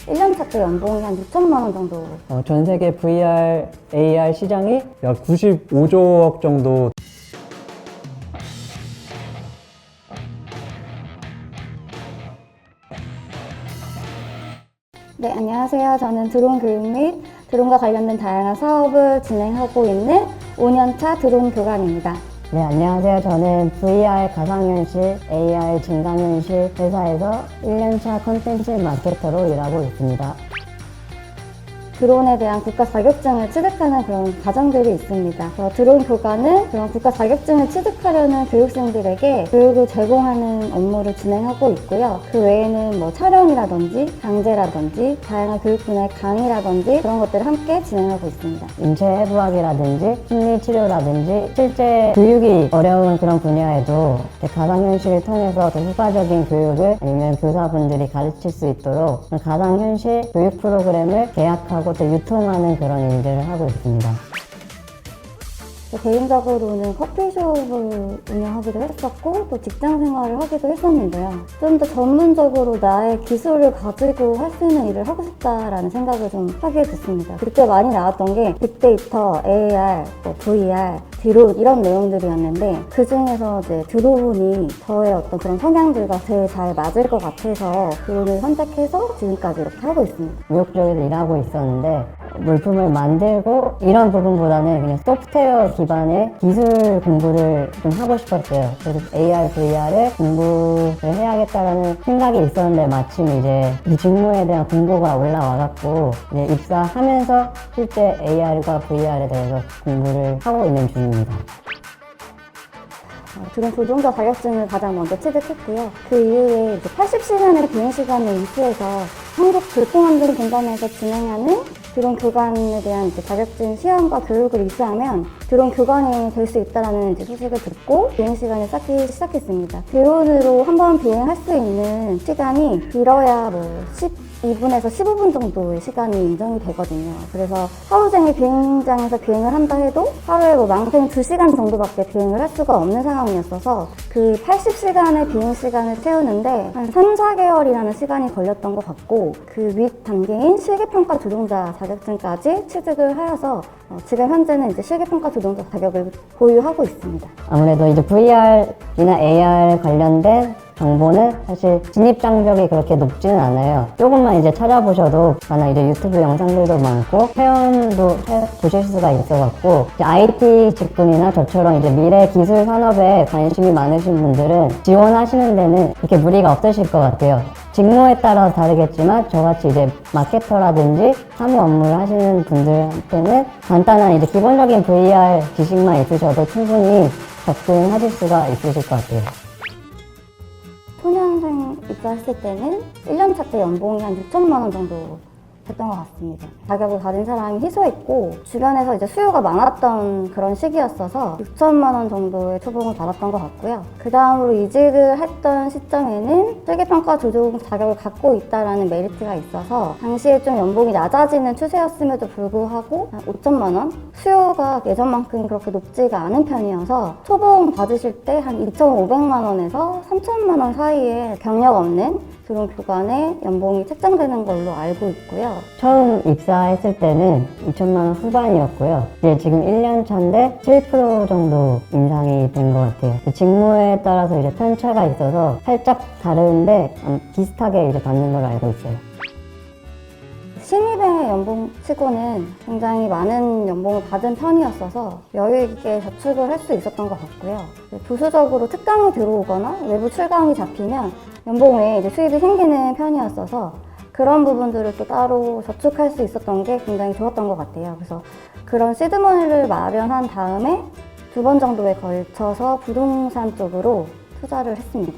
1년차 때 연봉이 한 6천만 원 정도. 전 세계 VR, AR 시장이 약 95조억 정도. 네, 안녕하세요. 저는 드론 교육 및 드론과 관련된 다양한 사업을 진행하고 있는 5년차 드론 교관입니다. 네, 안녕하세요. 저는 VR 가상현실, AR 증강현실 회사에서 1년차 콘텐츠 마케터로 일하고 있습니다. 드론에 대한 국가 자격증을 취득하는 그런 과정들이 있습니다. 드론 교관은 그런 국가 자격증을 취득하려는 교육생들에게 교육을 제공하는 업무를 진행하고 있고요. 그 외에는 촬영이라든지 강제라든지 다양한 교육 분야의 강의라든지 그런 것들을 함께 진행하고 있습니다. 인체 해부학이라든지 심리치료라든지 실제 교육이 어려운 그런 분야에도 가상현실을 통해서 더 효과적인 교육을 아니면 교사분들이 가르칠 수 있도록 가상현실 교육 프로그램을 계약하고 또 유통하는 그런 일들을 하고 있습니다. 개인적으로는 커피숍을 운영하기도 했었고 또 직장 생활을 하기도 했었는데요. 좀 더 전문적으로 나의 기술을 가지고 할 수 있는 일을 하고 싶다라는 생각을 좀 하게 됐습니다. 그때 많이 나왔던 게 빅데이터, AR, VR, 드론 이런 내용들이었는데 그 중에서 이제 드론이 저의 어떤 그런 성향들과 제일 잘 맞을 것 같아서 드론을 선택해서 지금까지 이렇게 하고 있습니다. 무역 쪽에서 일하고 있었는데 물품을 만들고 이런 부분보다는 그냥 소프트웨어 기반의 기술 공부를 좀 하고 싶었어요. 그래서 AR, VR을 공부를 해야겠다라는 생각이 있었는데 마침 이제 이 직무에 대한 공고가 올라와갖고 이제 입사하면서 실제 AR과 VR에 대해서 공부를 하고 있는 중입니다. 드론 조종사 자격증을 가장 먼저 취득했고요. 그 이후에 이제 80시간의 비행시간을 이수해서 한국 교통안전공단에서 진행하는 드론 교관에 대한 이제 자격증 시험과 교육을 이수하면 드론 교관이 될 수 있다는 이제 소식을 듣고 비행시간을 쌓기 시작했습니다. 드론으로 한 번 비행할 수 있는 시간이 길어야 12분에서 15분 정도의 시간이 인정이 되거든요. 그래서 하루 종일 비행장에서 비행을 한다 해도 하루에 많게는 2시간 정도밖에 비행을 할 수가 없는 상황이었어서 그 80시간의 비행 시간을 채우는데 한 3, 4개월이라는 시간이 걸렸던 것 같고 그 윗 단계인 실기평가 조종자 자격증까지 취득을 하여서 지금 현재는 이제 실기평가 조종자 자격을 보유하고 있습니다. 아무래도 이제 VR이나 AR 관련된 정보는 사실 진입 장벽이 그렇게 높지는 않아요. 조금만 이제 찾아보셔도 만약 이제 유튜브 영상들도 많고 체험도 보실 수가 있어갖고 IT 직군이나 저처럼 이제 미래 기술 산업에 관심이 많으신 분들은 지원하시는 데는 그렇게 무리가 없으실 것 같아요. 직무에 따라서 다르겠지만 저같이 이제 마케터라든지 사무 업무를 하시는 분들한테는 간단한 이제 기본적인 VR 지식만 있으셔도 충분히 접근하실 수가 있으실 것 같아요. 소년생 입사했을 때는 1년차 때 연봉이 한 6천만 원 정도 됐던 것 같습니다. 자격을 가진 사람이 희소했고 주변에서 이제 수요가 많았던 그런 시기였어서 6천만 원 정도의 초봉을 받았던 것 같고요. 그 다음으로 이직을 했던 시점에는 실기평가 조종 자격을 갖고 있다라는 메리트가 있어서 당시에 좀 연봉이 낮아지는 추세였음에도 불구하고 한 5천만 원? 수요가 예전만큼 그렇게 높지가 않은 편이어서 초봉 받으실 때 한 2,500만 원에서 3천만 원 사이에 경력 없는 드론 교관의 연봉이 책정되는 걸로 알고 있고요. 처음 입사했을 때는 2천만 원 후반이었고요. 이제 지금 1년 차인데 7% 정도 인상이 된 것 같아요. 직무에 따라서 이제 편차가 있어서 살짝 다른데 비슷하게 이제 받는 걸로 알고 있어요. 신입의 연봉 치고는 굉장히 많은 연봉을 받은 편이었어서 여유 있게 저축을 할 수 있었던 것 같고요. 부수적으로 특강이 들어오거나 외부 출강이 잡히면 연봉 외에 이제 수입이 생기는 편이었어서 그런 부분들을 또 따로 저축할 수 있었던 게 굉장히 좋았던 것 같아요. 그래서 그런 시드머니를 마련한 다음에 2번 정도에 걸쳐서 부동산 쪽으로 투자를 했습니다.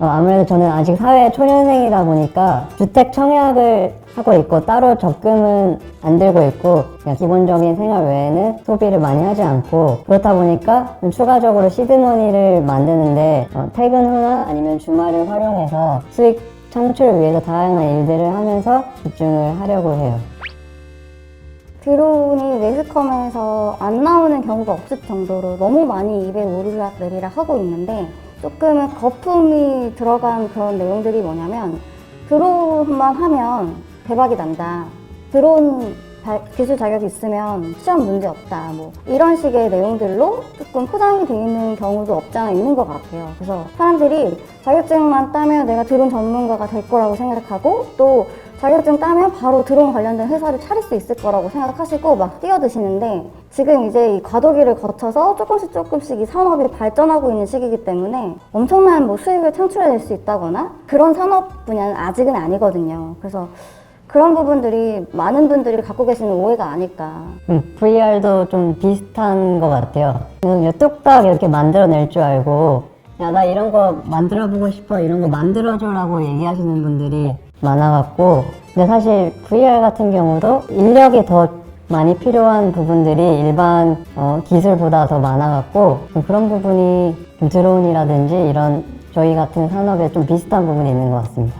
아무래도 저는 아직 사회 초년생이다 보니까 주택 청약을 하고 있고 따로 적금은 안 들고 있고 그냥 기본적인 생활 외에는 소비를 많이 하지 않고 그렇다 보니까 좀 추가적으로 시드머니를 만드는데 퇴근 후나 아니면 주말을 활용해서 수익 창출을 위해서 다양한 일들을 하면서 집중을 하려고 해요. 드론이 매스컴에서 안 나오는 경우가 없을 정도로 너무 많이 입에 오르락내리락 하고 있는데 조금은 거품이 들어간 그런 내용들이 뭐냐면 드론만 하면 대박이 난다. 드론 기술 자격이 있으면 시험 문제 없다. 뭐 이런 식의 내용들로 조금 포장이 되어 있는 경우도 없지 않아 있는 것 같아요. 그래서 사람들이 자격증만 따면 내가 드론 전문가가 될 거라고 생각하고 또 자격증 따면 바로 드론 관련된 회사를 차릴 수 있을 거라고 생각하시고 막 뛰어드시는데 지금 이제 이 과도기를 거쳐서 조금씩 이 산업이 발전하고 있는 시기이기 때문에 엄청난 뭐 수익을 창출해낼 수 있다거나 그런 산업 분야는 아직은 아니거든요. 그래서 그런 부분들이 많은 분들이 갖고 계시는 오해가 아닐까. VR도 좀 비슷한 것 같아요. 그냥 뚝딱 이렇게 만들어낼 줄 알고 야, 나 이런 거 만들어보고 싶어, 이런 거 만들어줘라고 얘기하시는 분들이 많아갖고 근데 사실 VR 같은 경우도 인력이 더 많이 필요한 부분들이 일반 기술보다 더 많아갖고 좀 그런 부분이 좀 드론이라든지 이런 저희 같은 산업에 좀 비슷한 부분이 있는 것 같습니다.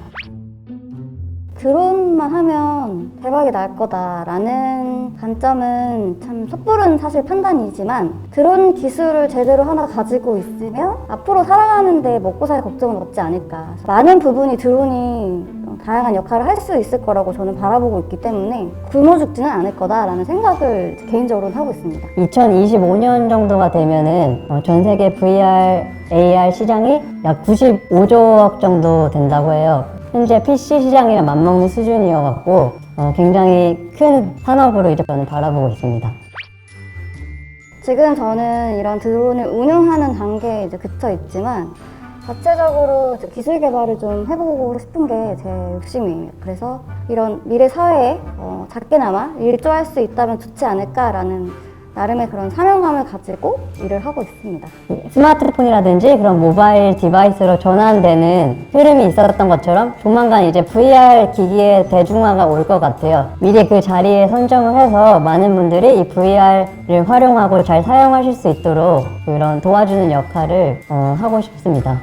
드론만 하면 대박이 날 거다라는 관점은 참 섣부른 사실 판단이지만 드론 기술을 제대로 하나 가지고 있으면 앞으로 살아가는데 먹고 살 걱정은 없지 않을까. 많은 부분이 드론이 다양한 역할을 할 수 있을 거라고 저는 바라보고 있기 때문에 굶어 죽지는 않을 거다라는 생각을 개인적으로는 하고 있습니다. 2025년 정도가 되면은 전 세계 VR, AR 시장이 약 95조억 정도 된다고 해요. 현재 PC 시장이랑 맞먹는 수준이어갖고 굉장히 큰 산업으로 이제 저는 바라보고 있습니다. 지금 저는 이런 드론을 운영하는 단계에 이제 그쳐 있지만 자체적으로 이제 기술 개발을 좀 해보고 싶은 게 제 욕심이에요. 그래서 이런 미래 사회에 작게나마 일조할 수 있다면 좋지 않을까라는 나름의 그런 사명감을 가지고 일을 하고 있습니다. 스마트폰이라든지 그런 모바일 디바이스로 전환되는 흐름이 있었던 것처럼 조만간 이제 VR 기기의 대중화가 올 것 같아요. 미리 그 자리에 선점을 해서 많은 분들이 이 VR을 활용하고 잘 사용하실 수 있도록 그런 도와주는 역할을 하고 싶습니다.